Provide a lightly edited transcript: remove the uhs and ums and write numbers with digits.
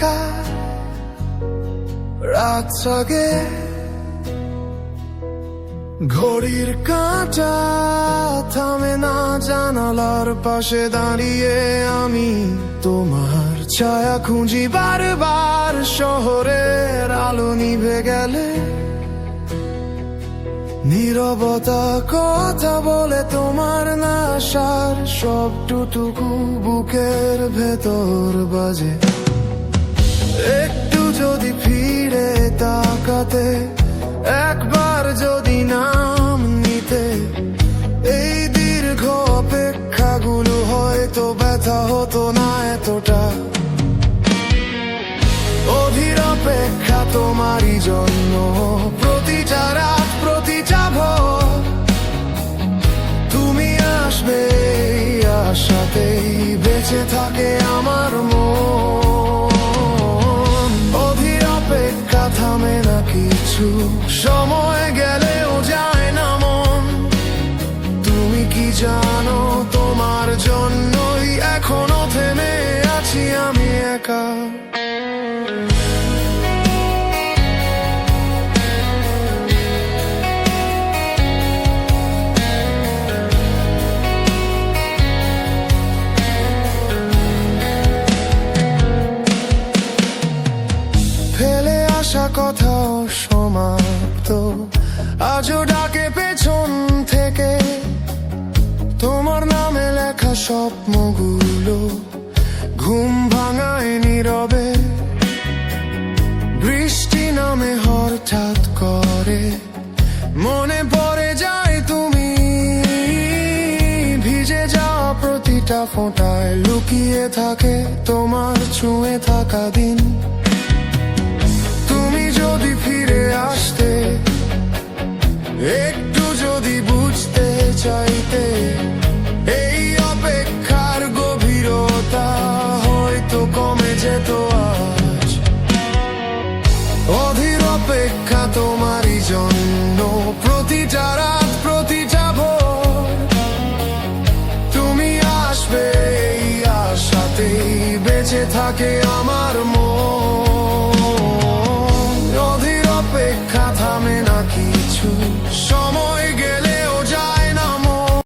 একা রাত জাগে, ঘড়ির কাঁটা থামে না জানালার পাশে দাঁড়িয়ে আমি তোমার ছায়া খুঁজি বারবার। শহরের আলো নিভে গেলে নীরবতা কথা বলে তোমার নাশার শব্দটুকু বুকের ভেতর বাজে। একটু যদি ফিরে তাকাতে, একবার যদি নাম নিতে, এই দীর্ঘ অপেক্ষাগুলো হয়তো ব্যথা হতো না এতটা। অধীর অপেক্ষা তোমারই জন্য, প্রতিটা রাত প্রতিটা ভোর তুমি আসবে এই আশাতেই বেঁচে থাকে আমার মন। অধীর অপেক্ষা থামে না কিছু, সময় গেলেও যায় না মন। তুমি কি জানো তোমার জন্যই এখনো থেমে আছি আমি একা। ফেলে আসা কথা সমাপ্ত আজও ডাকে পেছন থেকে, তোমার নামে লেখা স্বপ্নগুলো ঘুম ভাঙায় নীরবে। বৃষ্টি নামে হঠাৎ করে, মনে পড়ে যায় তুমি, ভিজে যাওয়া প্রতিটা ফোঁটায় লুকিয়ে থাকে তোমার ছুঁয়ে থাকা দিন। তুমি যদি ফিরে আসতে, একটু যদি বুঝতে চাইতে, এই অপেক্ষার গভীরতা হয়তো কমে যেত আজ। অধীর অপেক্ষা তোমারই জন্য, প্রতিটা রাত প্রতিটা ভোর তুমি আসবে এই আশাতেই বেঁচে থাকে আমার মন। অধীর অপেক্ষা থামে না কিছু,